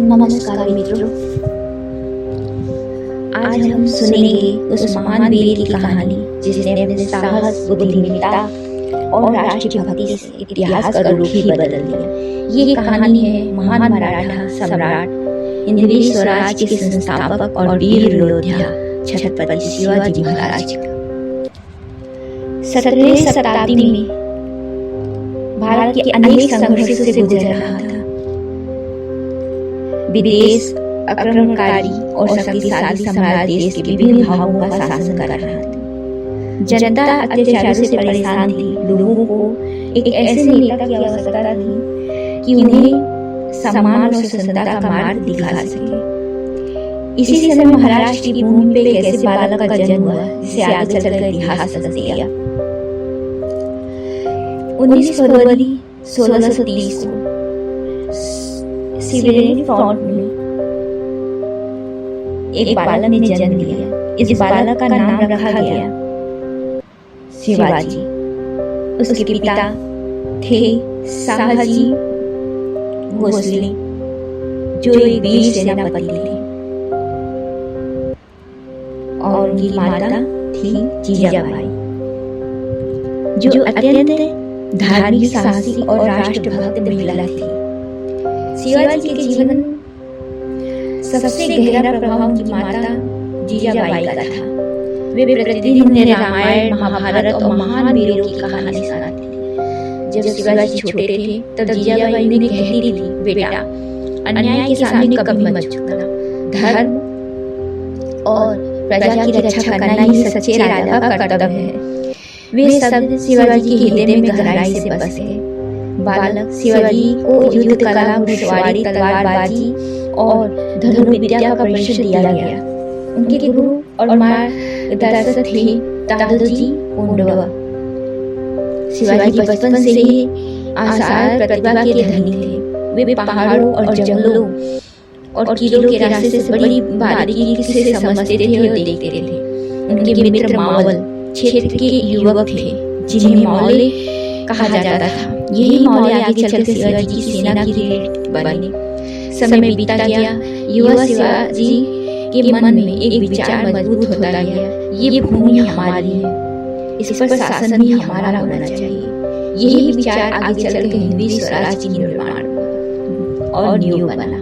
नमस्कार मित्रों, आज हम सुनेंगे उस महान वीर की कहानी जिसने अपने साहस, बुद्धिमत्ता और राष्ट्रीय भक्ति से इतिहास का रूप ही बदल दिया। ये कहानी है महान मराठा सम्राट, हिंदवी स्वराज के संस्थापक और वीर योद्धा छत्रपति शिवाजी महाराज का। 17वीं शताब्दी में भारत के अनेक संघर्षों से गुजर रहा था। विदेश आक्रमणकारी और शक्तिशाली साम्राज्य देश के विभिन्न भागों का शासन कर रहा था। जनता अत्याचारों से परेशान थी। लोगों को एक ऐसे नेता की आवश्यकता थी कि उन्हें सम्मान और स्वतंत्रता का मार्ग दिखा सके। इसी समय महाराष्ट्र की भूमि पे एक ऐसे बालक का जन्म हुआ जिसे आगे चलकर इतिहास बदल दिया। 19 फरवरी 1630 को सिविलियन फ्रंट में एक बालक ने जन्म लिया। इस बालक का नाम रखा गया शिवाजी। उसके पिता थे शाहजी भोसले, जो एक वीर सेनापति थे, और उनकी माता थी जीजाबाई, जो अत्यंत धार्मिक, साहसी और राष्ट्रभक्त महिला थी। शिवाजी के जीवन सबसे गहरा प्रभाव उनकी माता जीजाबाई का था। वे प्रतिदिन उन्हें रामायण, महाभारत और महान वीरों की कहानी सुनाती थी। जब शिवाजी छोटे थे तब जीजाबाई उन्हें कहती थी, बेटा, अन्याय के सामने कभी मत झुकना। धर्म और प्रजा की रक्षा करना ही सच्चे राजा का कर्तव्य है। वे सब शिवाजी के हृदय में गहराई से बस गए। बालक शिवाजी को युद्ध कला, घुड़सवारी, तलवारबाजी और धनुर्विद्या का प्रशिक्षण दिया गया। उनके गुरु और मार्गदर्शक थे दादोजी कोंडवा। शिवाजी बचपन से ही आसार प्रतिभा के धनी थे। वे पहाड़ों और जंगलों और किलों के रास्ते से बड़ी बारीकी से समझते थे और देखते थे। उनके मित्र मावल क्षेत्र के युवक थे, जिन्हें मौले कहा जाता था। यही मौले आगे चलकर शिवाजी की सेना की रीढ़ बने। समय बीता गया, युवा शिवाजी के मन में एक विचार मजबूत होता गया, ये भूमि हमारी है, इस पर शासन भी हमारा होना चाहिए। यही विचार आगे चलकर हिंदवी स्वराज की निर्माण और नींव बना।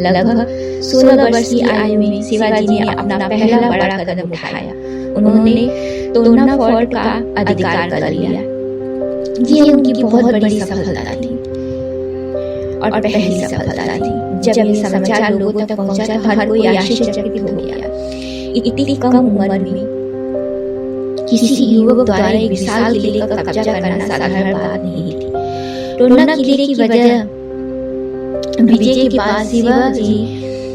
लगभग 16 वर्ष की आयु में शिवाजी ने अपना पहला बड़ा कदम उठाया। उन्होंने तोरना फोर्ट का अधिकार कर लिया। ये उनकी बहुत बड़ी सफलता थी और पहली सफलता थी। जब ये समाचार लोगों तक पहुंचा तो हर कोई आश्चर्यचकित हो गया। इतनी कम उम्र में किसी युवक द्वारा एक विशाल किले का कब्जा करना साधारण बात नहीं थी। तोरना किले की विजय के बाद शिवाजी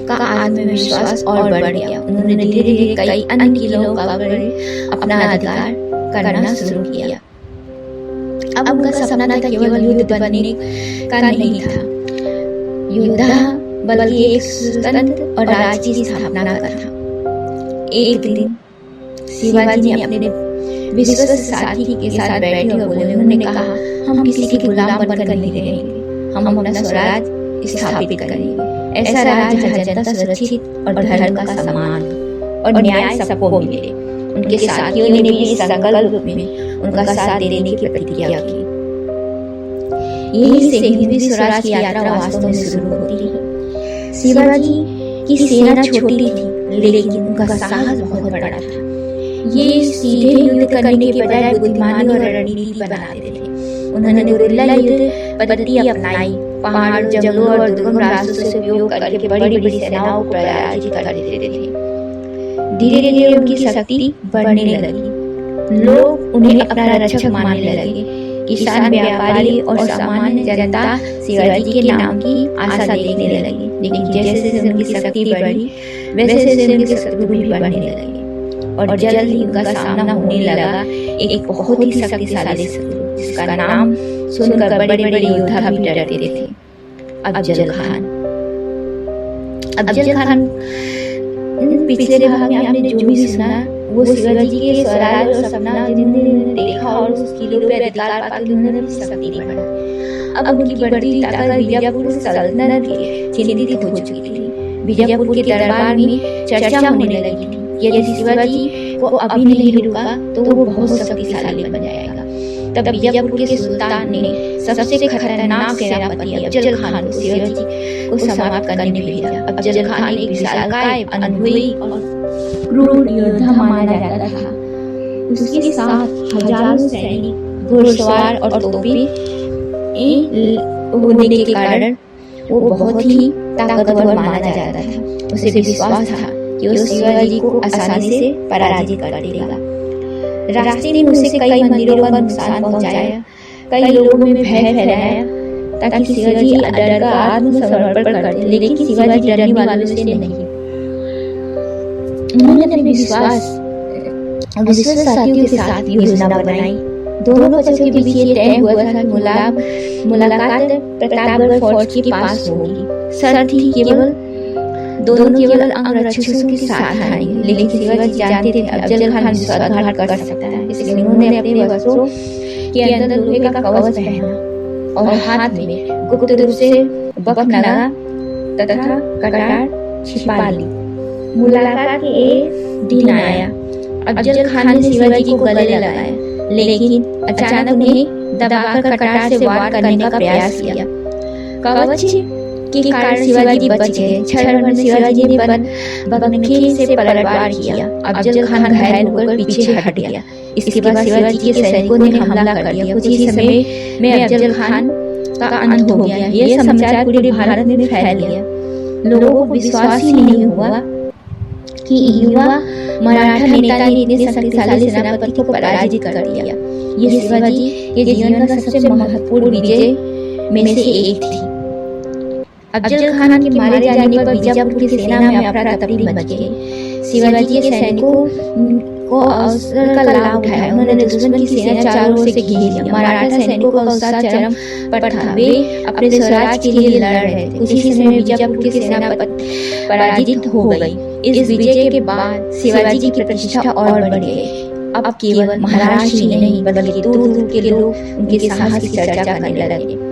का आत्मविश्वास और बढ़ गया। उन्होंने धीरे धीरे कई अन्य किलों पर अपना अधिकार करना शुरू किया। अब उनका सपना था केवल युद्ध बनने का नहीं था, योद्धा बल्कि एक स्वतंत्र और राज्य की स्थापना का था। एक दिन शिवाजी ने अपने विश्वस्त साथी के साथ बैठे और बोले, उन्होंने कहा, हम किसी के गुलाम बनकर नहीं रहेंगे, हम अपना स्वराज स्थापित करेंगे। ऐसा राज्य जहाँ जनता सुरक्षित और धर्म का सम्मान और न्याय सबको मिले। उनके साथियों ने भी इस संकल्प में उनका साथ देने की प्रतिज्ञा की। यही से हिंदवी स्वराज की यात्रा वास्तव में शुरू होती है। शिवाजी की सेना छोटी थी, लेकिन उनका साहस बहुत बड़ा था। ये सीधे युद्ध करने के बजाय बुद्धिमानी और रणनीति बनाते थे। उन्होंने गुरिल्ला युद्ध पद्धति अपनाई, पहाड़ों, जंगलों और दुर्गम रास्तों से उपयोग करके बड़ी बड़ी सेनाओं को पराजित कर देते थे। धीरे धीरे उनकी शक्ति बढ़ने लगी। लोग उन्हें अपना रक्षक मानने लगे। किसान, व्यापारी और सामान्य जनता शिवाजी के नाम की आशा देखने लगी। लेकिन जैसे जैसे उनकी शक्ति बढ़ी, वैसे वैसे उनके शत्रु भी बढ़ने लगे और जल्द ही उनका सामना होने लगा एक बहुत ही शक्तिशाली शत्रु, जिसका नाम सुनकर बड़े बड़े योद्धा भी डरते थे, अफजल खान। अफजल खान पिछले भाग में आपने जो भी सुना वो शिवाजी के स्वराज और सपना जिन्होंने देखा और उस किले पे अधिकार पाकर उन्होंने शक्ति बढ़ा। अब उनकी बढ़ती ताकत बीजापुर सल्तनत के चिंतित हो चुकी थी। बीजापुर के दरबार में चर्चा होने लगी थी, यदि शिवाजी को अभी नहीं रुका तो वो बहुत शक्तिशाली बन जाएगा। तब बीजापुर के सुल्तान ने सबसे खतरनाक सेनापति अफजल खान को शिवाजी को समाप्त करने भेजा। अफजल खान एक विशालकाय, अनुभवी और क्रूर योद्धा माना जाता था। उसके साथ हजारों सैनिक, घुड़सवार और तोपें होने के कारण वो बहुत ही ताकतवर माना जाता था। उसे विश्वास था कि वो शिवाजी को आसानी से पराजित कर देगा। रास्ते में उसे कई मंदिरों पर नुकसान पहुंचाया, कई लोगों में भय फैलाया ताकि शिवाजी डर का आत्मसमर्पण कर दे, लेकिन शिवाजी डरने वालों से नहीं। उन्होंने अपने विश्वास साथियों के साथ योजना बनाई। दोनों पक्षों के बीच ये तय हुआ था कि मुलाकात प्रतापगढ़ फोर्ट के पास होगी। शर्त ही दोनों केवल अंगरक्षकों के साथ आएंगे, लेकिन शिवाजी जानते थे अफजल खान विश्वासघात कर सकता है, इसलिए उन्होंने अपने वस्त्रों के अंदर लोहे का कवच पहना और हाथ में गुप्त रूप से बकनगा तथा कटार छिपा ली। मुलाकात के एक दिन आया। अफजल खान ने शिवाजी को गले लगाया, लेकिन अचानक उन्हें दबाकर कटार से वार करने का प्रयास किया। कवच के कारण शिवाजी बच गए। क्षण में शिवाजी ने बकनखे से पलटवार किया। अफजल खान घायल होकर पीछे हट गया। इसके बाद शिवाजी के सैनिकों ने हमला कर दिया। कुछ ही समय में अफजल खान का अंत हो गया। यह समाचार पूरे भारत में फैल गया। लोगों को विश्वास ही नहीं हुआ कि युवा मराठा नेता ने इतने शक्तिशाली सेनापति को पराजित कर दिया। ये शिवाजी के जीवन का सबसे महत्वपूर्ण विजय में से एक थी। अफजल खान के मारे जाने पर बीजापुर की सेना में अफरा तफरी मच गई। शिवाजी के सैनिकों को अवसर का लाभ उठाया। उन्होंने दुश्मन की सेना चारों ओर से घेर लिया। मराठा सैनिकों का उत्साह चरम पर था। वे अपने स्वराज के लिए लड़ रहे थे। उसी समय बीजापुर की सेना पराजित हो गई। इस विजय के बाद शिवाजी की प्रतिष्ठा और बढ़ गई। अब केवल महाराष्ट्र ही नहीं बल्कि दूर दूर के लोग उनके साहस की चर्चा करने लगे।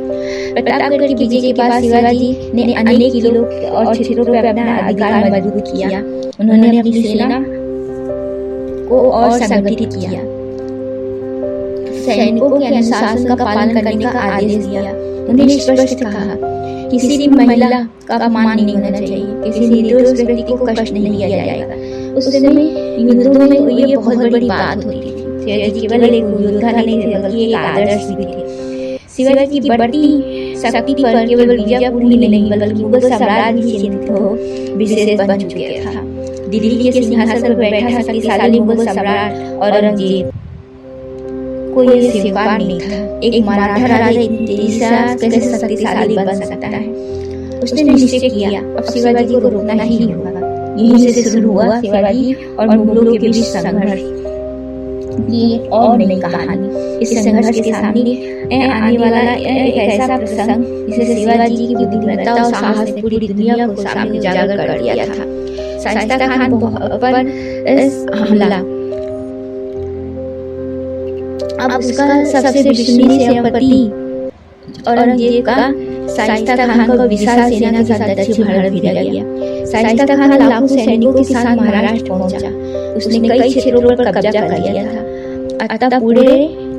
प्रतापगढ़ की विजय के बाद शिवाजी ने अनेक किलों और क्षेत्रों पर अपना अधिकार मजबूत किया। उन्होंने अपनी सेना को और संगठित किया, सैनिकों के अनुशासन का पालन करने का आदेश दिया। उन्होंने स्पष्ट कहा किसी भी महिला का अपमान नहीं होना चाहिए, किसी निर्दोष व्यक्ति को कष्ट नहीं दिया जाएगा। उस समय युद्धों में ये बहुत बड़ी बात होती थी। शिवाजी केवल एक योद्धा नहीं थे बल्कि एक आदर्श भी थे। शिवाजी की बढ़ती शक्ति पर केवल बीजापुर ही नहीं बल्कि मुगल साम्राज्य भी चिंतित हो विशेष बन चुका था। दिल्ली के सिंहासन पर बैठा शक्तिशाली मुगल सम्राट औरंगजेब को यह स्वीकार नहीं था। एक मराठा राजा इतनी तेजी से कैसे शक्तिशाली बन सकता है। उसने निश्चय किया अब शिवाजी को रोकना ही होगा। यहीं से शुरू हुआ शिवाजी और मुगलों के बीच संघर्ष की और नई कहानी। इस संघर्ष के सामने आने वाला एक ऐसा प्रसंग जिसे शिवाजी की बुद्धिमत्ता और साहस ने पूरी दुनिया को सामने उजागर कर दिया था। शाइस्ता खान पर हमला। अब उसका सबसे विश्वसनीय सेनापति औरंगजेब का शाइस्ता खान को विशाल सेना के साथ दक्षिण भारत भेजा गया। शाइस्ता खान लाखों सैनिकों के साथ महाराष्ट्र पहुंचा। उसने कई क्षेत्रों पर कब्जा कर लिया था, अतः पूरे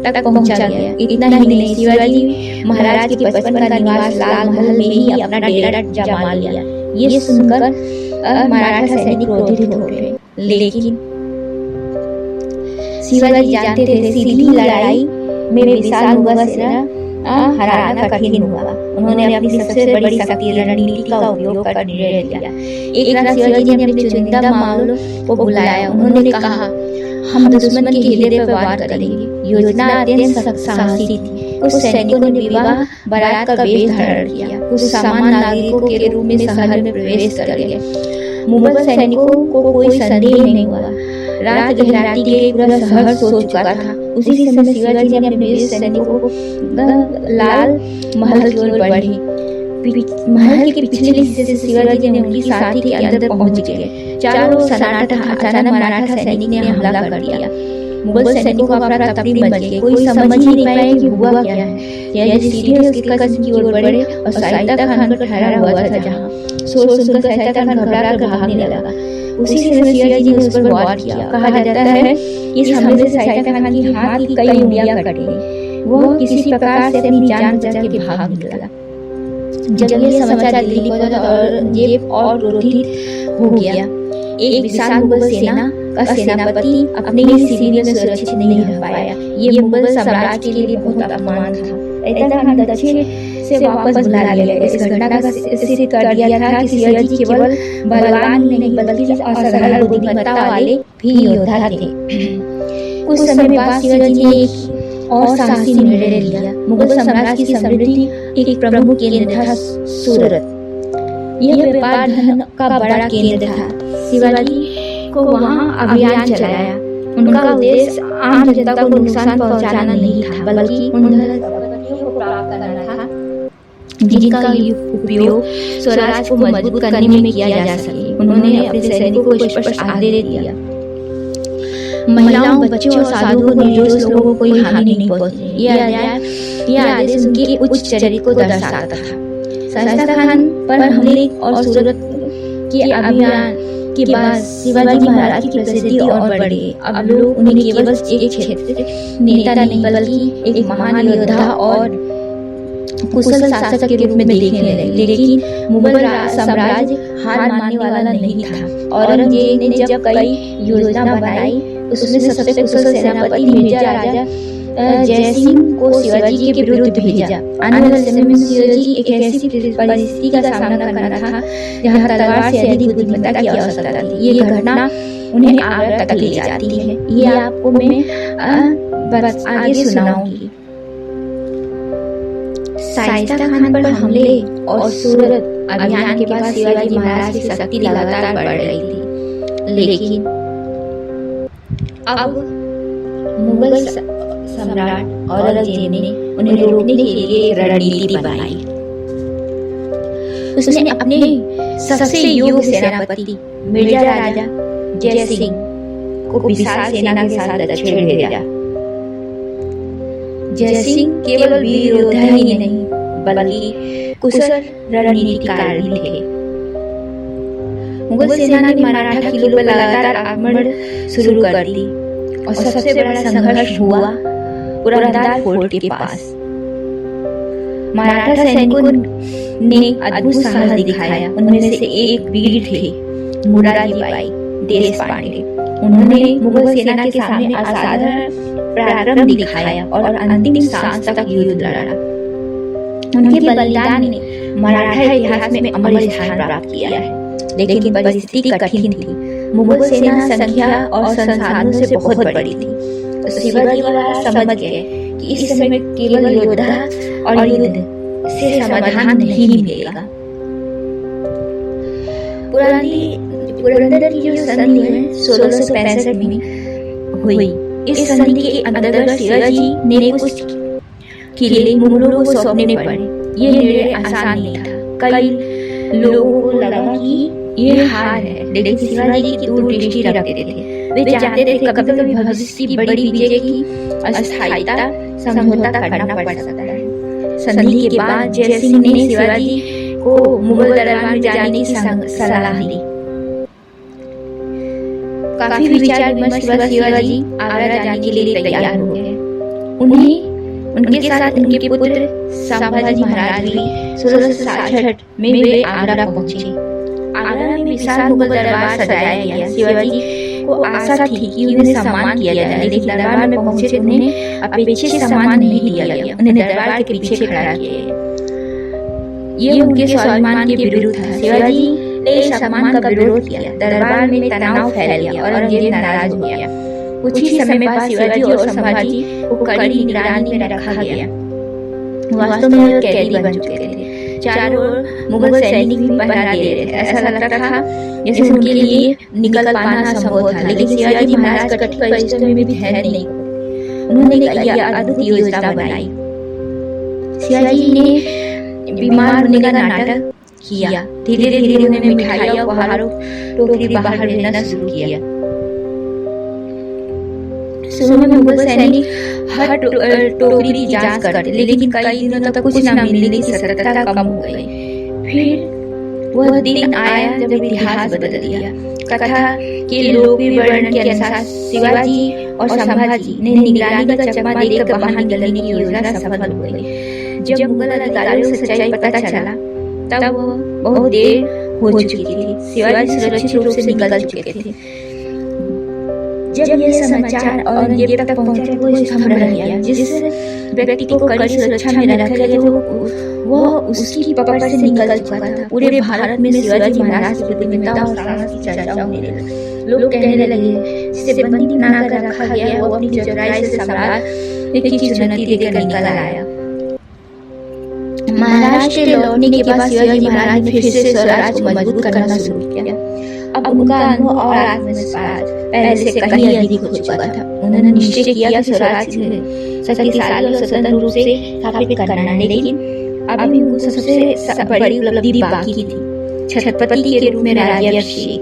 तक पहुंचा गया। इतना ही नहीं, शिवाजी महाराज के बचपन का निवास लाल महल में ही अपना डेरा जमा लिया। ये सुनकर मराठा सैनिक क्रोधित हो गए, लेकिन शिवाजी जानते थे सीधी लड़ाई में विशाल मुगल सेना हराना कठिन हुआ। उन्होंने अपनी सबसे बड़ी शक्ति रणनीति का उपयोग कर निर्णय लिया। एक रात शिवाजी ने अपने चुनिंदा मामलों को बुलाया। उन्होंने कहा हम दुश्मन के हिले पर वार करेंगे। योजना अत्यंत साहसी थी। कुछ सैनिकों ने विवाह बारात का वेश धारण किया, कुछ सामान्य नागरिकों के रूप में शहर में प्रवेश कर गए। मुगल सैनिकों को कोई संदेह नहीं हुआ। रात गहराती के पूरा शहर सो चुका था। उसी समय शिवाजी ने अपने सैनिकों को लाल महल की ओर बढ़े। महल के पिछले हिस्से से शिवाजी ने उनकी साथी के अंदर पहुंच गए। चारों ओर सन्नाटा था। अचानक मराठा सैनिक ने हमला कर दिया। मुगल सैनिकों को अफरा तफरी मच गई। कोई समझ ही नहीं पाया कि हुआ क्या है। यह सीधे उसके कस्म की ओर बढ़े और शाहिदा खान पर ठहरा हुआ था, जहाँ शोर सुनकर शाहिदा खान घबरा कर भागने लगा। उसी समय शिवाजी ने उस पर वार किया। कहा जाता है कि इस हमले से शाहिदा खान की हाथ की कई उंगलियां कट गई। वह किसी प्रकार से अपनी जान बचा के भाग निकला। जब यह समाचार दिल्ली पहुंचा और औरंगजेब और क्रोधित हो गया। एक विशाल मुगल सेना का सेनापति अपने ही सीने में सुरक्षित नहीं रह पाया। ये मुगल साम्राज्य के लिए बहुत अपमान था। शाहिदा खान दक्षिण से वापस बुला लिया गया। इस घटना का सिद्ध कर दिया था कि शिवाजी केवल बलवान नहीं बल्कि असाधारण बुद्धिमत्ता वाले भी योद्धा थे। कुछ समय बाद शिवाजी ने एक और साहसी निर्णय लिया। मुगल साम्राज्य की समृद्धि एक प्रमुख केंद्र था सूरत। यह व्यापार धन का बड़ा केंद्र था। शिवाजी को वहां अभियान चलाया। उनका उद्देश्य आम जनता को नुकसान पहुंचाना नहीं था, बल्कि उन धन संपत्तियों को प्राप्त करना था जिनका उपयोग स्वराज को मजबूत करने में किया जा सके। उन्होंने अपने सैनिकों को स्पष्ट आदेश दिया, महिलाओं, बच्चों और साधुओं को निर्दोष लोगों को कोई हानि नहीं पहुंचे। यह आदेश उनके उच्च चरित्र को दर्शाता था। शाहिदा खान पर हमले और सूरत के अभियान के बाद शिवाजी महाराज की प्रसिद्धि और बढ़ गई। अब लोग उन्हें केवल एक क्षेत्र नेता नहीं बल्कि एक महान योद्धा और कुशल शासक के रूप में देखने लगे। लेकिन मुगल साम्राज्य हार मानने वाला नहीं था। औरंगजेब ने जब कई योजना बनाई, उसमें सबसे कुशल सेनापति मिर्जा राजा जय सिंह को शिवाजी के विरुद्ध भेजा। आने वाले समय में शिवाजी एक ऐसी परिस्थिति का सामना करना था जहां तलवार से अधिक बुद्धिमत्ता की आवश्यकता थी। ये घटना उन्हें आगरा तक ले जाती है। ये आपको मैं आगे सुनाऊंगी। शाहिदा खान पर हमले और सूरत अभियान के बाद शिवाजी महाराज की शक्ति लगातार बढ़ रही थी। लेकिन अब मुगल सम्राट औरंगजेब ने उन्हें रोकने के लिए एक रणनीति बनाई। उसने अपने सबसे योग्य सेनापति मिर्जा राजा जय सिंह को विशाल सेना के साथ दक्षिण भेजा। जय सिंह केवल वीर योद्धा ही नहीं बल्कि कुशल रणनीतिकार भी थे। मुगल सेना ने मराठा किलों पर लगातार आक्रमण शुरू कर दी और सबसे बड़ा संघर्ष हुआ पुरंदर फोर्ट के पास। मराठा सैनिकों ने अद्भुत साहस दिखाया। उनमें से एक वीर थे मुरारी बाई देश पांडे। उन्होंने मुगल सेना के सामने असाधारण पराक्रम दिखाया और अंतिम सांस तक युद्ध लड़ा। उनके बलिदान ने मराठा इतिहास में अमर स्थान प्राप्त किया है। लेकिन परिस्थिति कठिन थी। मुगल सेना संख्या और संसाधनों से बहुत बड़ी थी। शिवाजी महाराज समझ गए कि इस समय केवल योद्धा और युद्ध से समाधान नहीं मिलेगा। पुरंदर की जो संधि है 1665 में हुई। इस संधि के अंतर्गत शिवाजी ने कुछ किले मुगलों को सौंपने पड़े। ये निर्णय आसान नहीं था। कई लोगों को लगा कि ये हार है, लेकिन शिवाजी की दूरदृष्टि रखते थे। वे चाहते थे कभी-कभी भविष्य की बड़ी विजय की अस्थायीता समझौता करना पड़ सकता है। संधि के बाद जय सिंह ने शिवाजी को मुगल दरबार में जाने की सलाह दी। काफी विचार विमर्श के बाद शिवाजी आगरा जाने के लिए तैयार हो गए। उनके साथ उनके पुत्र संभाजी महाराज भी 1666 में वे आगरा पहुंचे। आगरा में विशाल मुगल दरबार सजाया गया। शिवाजी को आशा थी कि उन्हें सम्मान किया जाए, लेकिन दरबार में पहुंचे तो उन्हें अपेक्षित सम्मान नहीं दिया गया। उन्हें दरबार के पीछे खड़ा किया गया। ये उनके स्वाभिमान के विरुद्ध था। शिवाजी ने सम्मान का विरोध किया। दरबार में तनाव फैल गया और औरंगजेब नाराज हो गया। कुछ ही समय बाद शिवाजी और संभाजी को कड़ी निगरानी में रखा गया। वास्तव में वे कैदी बन चुके थे। चारों ओर मुगल सैनिक भी पहरा दे रहे थे। ऐसा लगता था जैसे उनके लिए निकल पाना असंभव था। लेकिन शिवाजी महाराज कठिन परिस्थितियों में भी धैर्य नहीं खोए। उन्होंने एक अद्भुत योजना बनाई। शिवाजी ने बीमार होने का नाटक किया। धीरे धीरे उन्हें मिठाइयाँ उपहारों टोकरी बाहर भेजना शुरू किया। शुरू में मुगल सैनिक हर टोकरी की जांच करते, लेकिन कई दिनों तक कुछ न मिलने की सतर्कता कम हो गई। फिर वह दिन आया जब इतिहास बदल दिया। कथा के लोकप्रिय वर्णन के अनुसार शिवाजी और संभाजी ने निगरानी का चकमा देकर बाहर निकलने की योजना सफल हो गई। जब मुगल अधिकारियों को सच्चाई पता चला तब बहुत देर हो चुकी थी। शिवाजी सुरक्षित रूप से निकल चुके थे। जब यह समाचार औरंगजेब तक पहुंचा तो वो स्तंभ रह गया। जिस व्यक्ति को कड़ी सुरक्षा में रखा गया था वो उसकी पकड़ से निकल चुका था। पूरे भारत में शिवाजी महाराज की बुद्धिमत्ता और साहस की चर्चा होने लगी। लोग कहने लगे जिसे बंदी बनाकर रखा गया वो अपनी चतुराई से सम्राट की चुनौती देकर निकल आया। महाराष्ट्र लौटने के बाद शिवाजी महाराज ने फिर से स्वराज को मजबूत करना शुरू किया। अब उनका अनुभव और आत्मविश्वास पहले से कहीं अधिक हो चुका था। उन्होंने निश्चय किया कि स्वराज शक्तिशाली और स्वतंत्र रूप से स्थापित करना है, लेकिन अभी उनको सबसे बड़ी उपलब्धि बाकी थी, छत्रपति के रूप में राज्याभिषेक।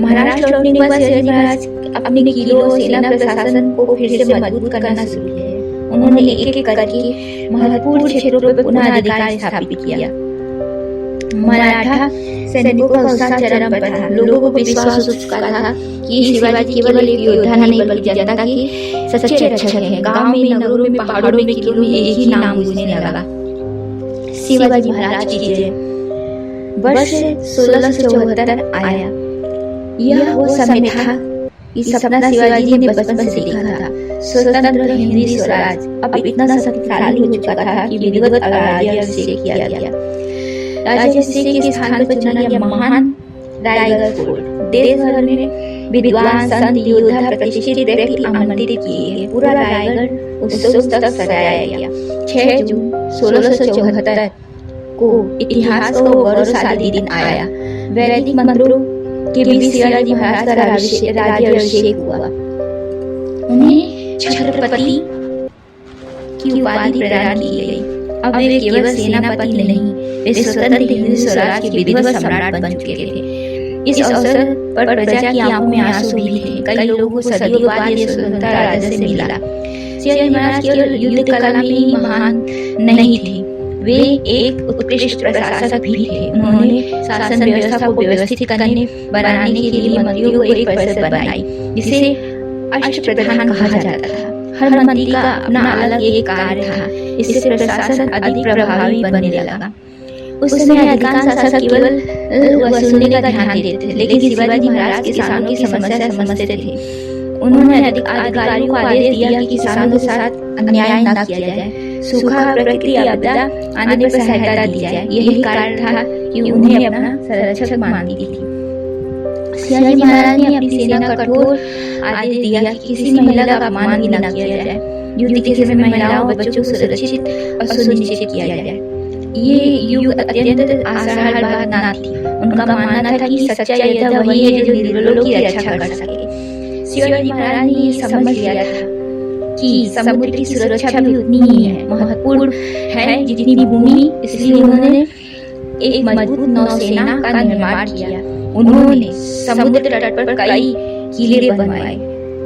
महाराष्ट्र लौटने के बाद शिवाजी महाराज अपने किलों और सेना प्रशासन को फिर से मजबूत करना शुरू किया। उन्होंने एक एक करके महत्वपूर्ण क्षेत्रों पर पुनः अधिकार स्थापित किया। मराठा सैनिकों का उत्साह चरम पर था। लोगों को विश्वास हो चुका था कि शिवाजी केवल एक योद्धा नहीं बल्कि जनता के सच्चे रक्षक हैं। गांव में, नगरों में, पहाड़ों में, किलों में एक ही नाम गूंजने लगा, शिवाजी महाराज की जय। वर्ष 1674 आया। यह वो समय था कि सपना शिवाजी ने बचपन से देखा था, स्वतंत्र हिंदी स्वराज अब इतना शक्तिशाली हो चुका था कि विधिवत राज्याभिषेक किया गया। राज्याभिषेक के स्थान पर चुना गया महान रायगढ़ फोर्ट। देश भर में विद्वान, संत, योद्धा, प्रतिष्ठित व्यक्ति आमंत्रित किए गए। पूरा रायगढ़ उत्सव तक सजाया गया। 6 जून 1674 को इतिहास का गौरवशाली दिन आया। वैदिक मंत्रों के बीच शिवाजी महाराज का राज्याभिषेक हुआ। उन्हें छत्रपति की उपाधि प्रदान की गई। अब वे केवल सेनापति नहीं, वे स्वतंत्र हिंदी स्वराज के विधिवत सम्राट बन चुके थे। इस अवसर पर प्रजा की आंखों में आंसू भी थे। कई लोगों को सदियों बाद ये स्वतंत्रता राजा से मिला। शिवाजी महाराज केवल युद्ध कला में ही महान नहीं थे, वे एक उत्कृष्ट प्रशासक भी थे। उन्होंने शासन व्यवस्था को व्यवस्थित बनाने के लिए मंत्रियों को एक परिषद बनाई, जिसे अष्टप्रधान कहा जाता था। हर मंत्री का अपना अलग एक कार्य था। इससे प्रशासन अधिक प्रभावी बनने लगा। उस समय अधिकांश शासक केवल वसूलने का ध्यान देते थे, लेकिन शिवाजी महाराज किसानों की समस्या समझते थे। उन्होंने अधिकारियों को आदेश दिया कि किसानों के साथ अन्याय न किया जाए, सूखा, प्रकृति आपदा आने पर सहायता दी जाए। यही कारण था कि उन्हें अपना संरक्षक मानती थी। शिवाजी महाराज ने अपनी सेना को कठोर आदेश दिया कि किसी महिला का अपमान भी न किया जाए। युद्ध के समय महिलाओं और बच्चों को सुरक्षित और सुनिश्चित किया जाए। ये युग अत्यंत आसान बात न थी। उनका मानना था कि सच्चा योद्धा वही है जो निर्बलों की रक्षा कर सके। शिवाजी महाराज ने ये समझ लिया था कि समुद्र की सुरक्षा भी उतनी ही है महत्वपूर्ण है जितनी भूमि। इसलिए उन्होंने एक मजबूत नौसेना का निर्माण किया। उन्होंने समुद्र तट पर कई किले बनवाए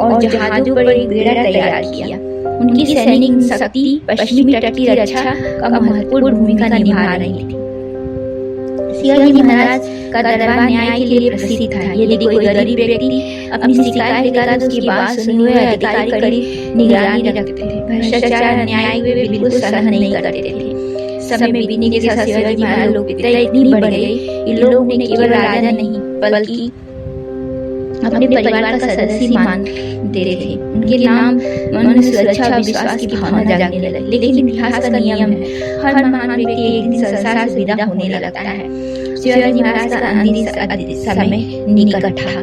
और जहाजों पर एक बेड़ा तैयार किया। उनकी सैनिक शक्ति पश्चिमी तट की रक्षा का महत्वपूर्ण भूमिका निभा रही थी। शिवाजी महाराज का दरबार न्याय के लिए प्रसिद्ध था। यदि कोई गरीब व्यक्ति अपनी शिकायत लेकर तो उसकी बात सुनी हुए अधिकारी कड़ी निगरानी रखते थे। भ्रष्टाचार, अन्याय वे बिल्कुल सहन नहीं करते थे। समय बीतने के साथ शिवाजी महाराज लोकप्रियता इतनी बढ़ गई कि लोग उन्हें केवल राजा नहीं बल्कि अपने परिवार का सदस्य मानते थे। उनके नाम मन में सुरक्षा और विश्वास की भावना जागने लगी। लेकिन इतिहास का नियम है, हर महान व्यक्ति एक दिन संसार से विदा होने लगता है। शिवाजी महाराज का अंतिम समय निकट था।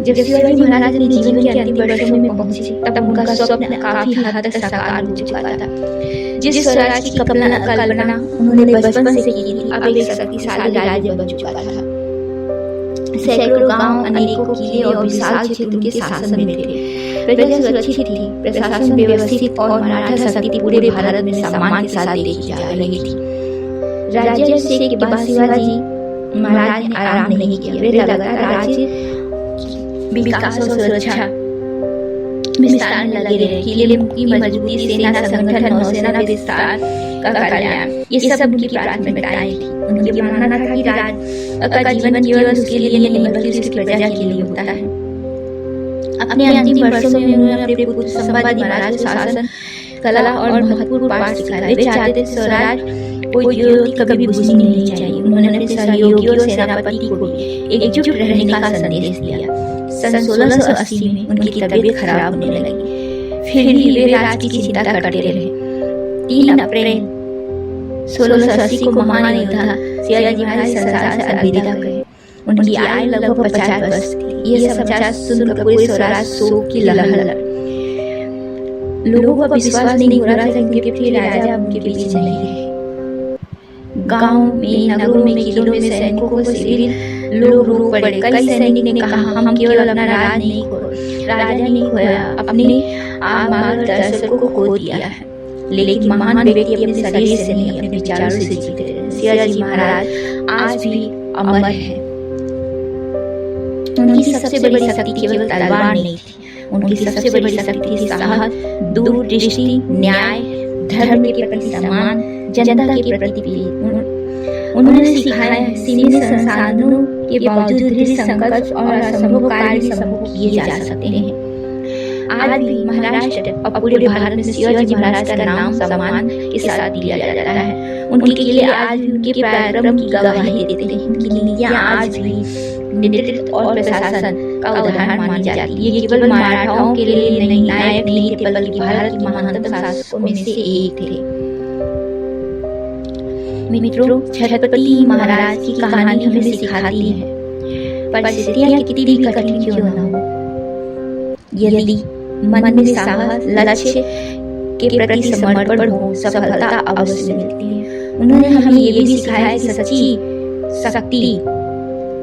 जब शिवाजी महाराज अपने जीवन के अंतिम वर्षों में पहुंचे तब उनका स्वप्न काफी हद तक साकार हो चुका था। जिस स्वराज की कल्पना उन्होंने बचपन से की थी अब एक शक्तिशाली राज्य बन चुका था। सैकड़ों गांव, अनेकों किले और विशाल क्षेत्र उनके शासन में थे। प्रजा सुरक्षित थी, प्रशासन व्यवस्थित और मराठा शक्ति पूरे भारत में सम्मान के साथ देखी जा रही थी। राज्याभिषेक के बाद शिवाजी महाराज ने आराम नहीं किया। वे लगातार राज्य विकास और सुरक्षा विस्तार में लगे रहे। किले की मजबूती, सेना संगठन, नौसेना विस्तार का कल्याण, ये सब उनकी प्राथमिकताएं थी। उनकी मानना था कि राज का जीवन केवल उसके लिए नहीं बल्कि उसकी प्रजा के लिए होता है। अपने अंतिम वर्षों में उन्होंने अपने पुत्र संभाजी महाराज को शासन कला और महत्वपूर्ण पाठ सिखाया। वे चाहते थे स्वराज कोई ज्योति कभी बुझनी नहीं चाहिए। उन्होंने अपने सहयोगियों और सेनापति को एकजुट रहने का संदेश दिया। सन 1680 में उनकी तबीयत खराब होने लगी, फिर भी वे राज की चिंता करते रहे। 3 अप्रैल 1680 को महान योद्धा शिवाजी महाराज संसार से अलविदा कहे। उनकी आयु लगभग 50 वर्ष थी। ये समाचार सुनकर पूरे स्वराज शोक की लहर। लोगों को विश्वास नहीं हो रहा था कि उनके प्रिय राजा उनके बीच नहीं रहे। गांव में, नगरों में, किलों में सैनिकों को सिविल लोग रो पड़े। कई सैनिक ने कहा, हम केवल अपना राजा नहीं खोया, अपने मार्गदर्शक को खो दिया है। लेकिन महान व्यक्ति अपने शरीर से नहीं, अपने विचारों से जीते रहे। शिवाजी महाराज आज भी अमर है। उनकी सबसे बड़ी शक्ति केवल तलवार नहीं थी, उनकी सबसे बड़ी शक्ति थी साहस, दूरदृष्टि, न्याय, धर्म के प्रति सम्मान, जनता के प्रति प्रेम। उन्होंने सिखाया है सीमित संसाधनों के बावजूद दृढ़ संकल्प और असंभव कार्य संभव किए जा सकते हैं। आज भी महाराष्ट्र और पूरे भारत में शिवाजी महाराज का नाम सम्मान के साथ दिया जाता है। उनके किले आज भी उनके पराक्रम की गवाही देते हैं। उनकी नीतियां आज भी नेतृत्व और प्रशासन का उदाहरण मानी जाती है। ये केवल मराठाओं के लिए नहीं, नायक नहीं थे, बल्कि भारत के महानतम शासकों में से एक थे। मित्रों, छत्रपति महाराज की कहानी हमें सिखाती है परिस्थितियां कितनी भी कठिन क्यों न हो, यदि मन में साहस, लक्ष्य के प्रति समर्पण हो, सफलता अवश्य मिलती है। उन्होंने हमें ये भी सिखाया कि सच्ची शक्ति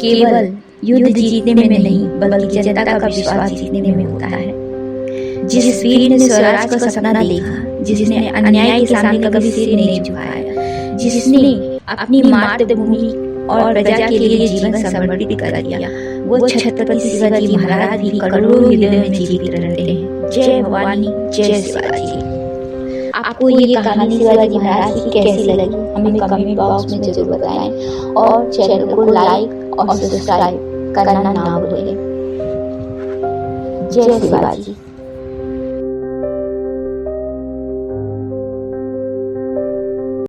केवल युद्ध जीतने में नहीं, बल्कि जनता का विश्वास जीतने में होता है। जिस वीर ने स्वराज का सपना देखा, जिसने अन्याय के सामने कभी सिर नहीं झुकाया, जिसने अपनी मातृभूमि और प्रजा के लिए जीवन समर्पित कर दिया, वो छत्रपति शिवाजी महाराज भी करोड़ों हृदयों में जीवित रहते हैं। जय भवानी, जय शिवाजी। आपको ये कहानी शिवाजी महाराज की कैसी लगी, हमें कमेंट बॉक्स में जरूर बताएं और चैनल को लाइक और सब्सक्राइब करना ना भूलें। जय शिवाजी।